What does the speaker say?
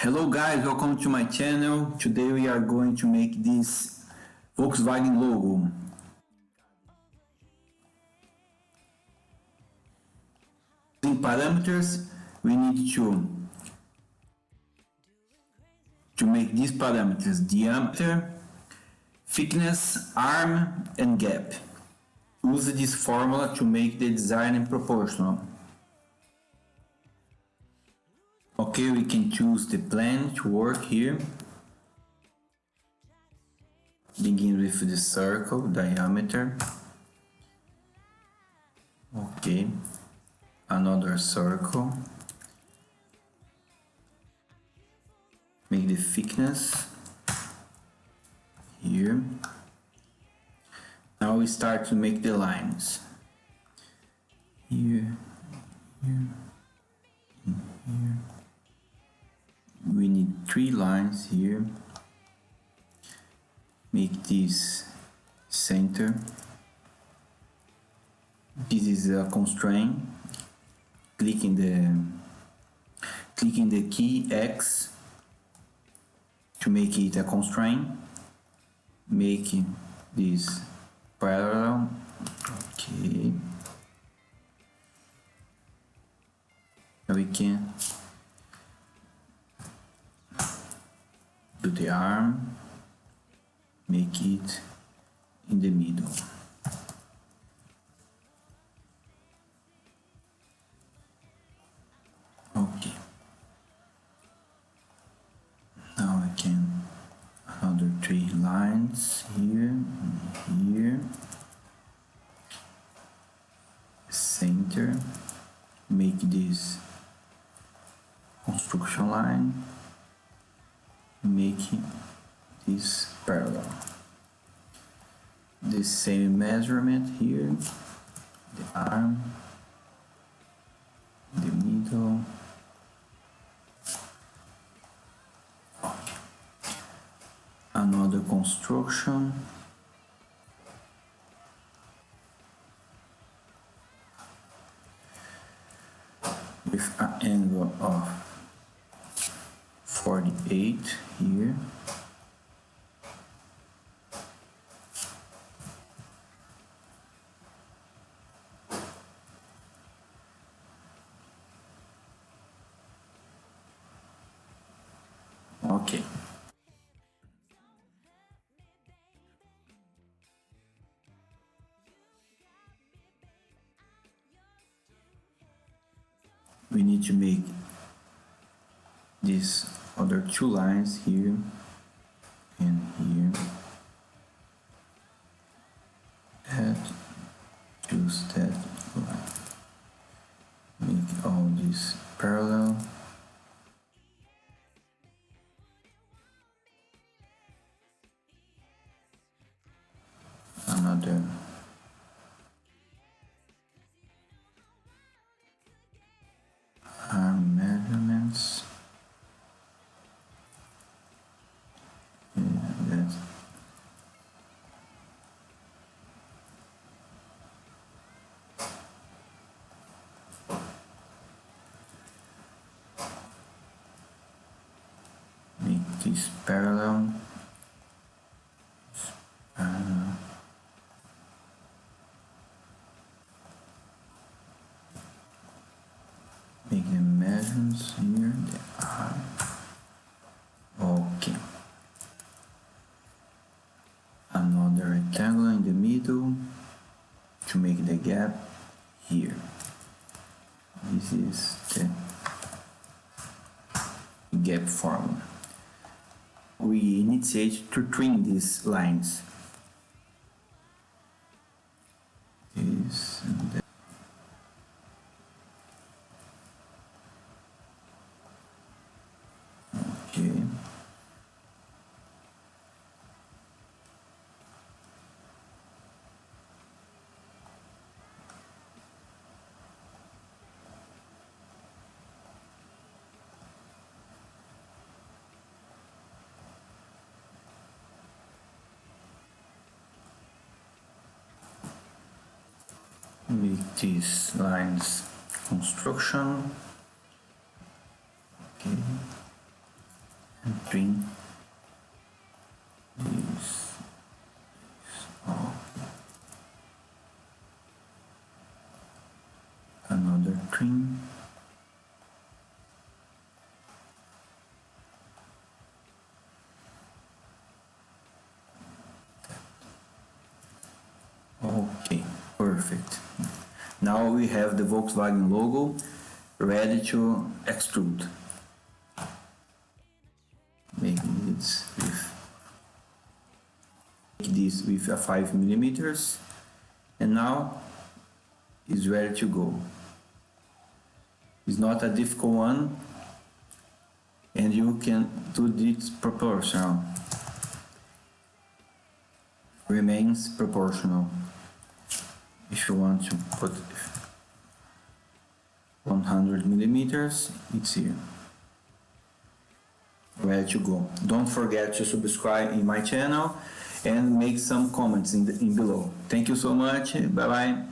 Hello guys, welcome to my channel. Today we are going to make this Volkswagen logo. In parameters, we need to make these parameters: diameter, thickness, arm and gap. Use this formula to make the design proportional. Okay, we can choose the plane to work here. Begin with the circle, diameter. Okay, another circle. Make the thickness here. Now we start to make the lines. Here, here, and here. We need 3 lines here. Make this center. This is a constraint. Clicking the key X to make it a constraint. Making this parallel. Okay. Now we can do the arm, make it in the middle. Okay. Now I can another 3 lines here and here. Center. Make this construction line. Making this parallel. The same measurement here, the arm, the middle. Another construction. With an angle of 48 here. Okay. We need to make these other 2 lines here and here. That, choose that line. Make all this parallel. Another arm measurements. Make this parallel. Make the measurements here, the arm. Okay. Another rectangle in the middle to make the gap here. This is the gap formula. We initiate to trim these lines. This and that. Okay. Make these lines construction. Okay. and trim this off. Another trim. Okay, perfect. Now we have the Volkswagen logo ready to extrude. Make this with a 5 millimeters, and now it's ready to go. It's not a difficult one, and you can do this proportional. Remains proportional. If you want to put 100 millimeters, it's here. Ready to go. Don't forget to subscribe in my channel and make some comments in below. Thank you so much. Bye bye.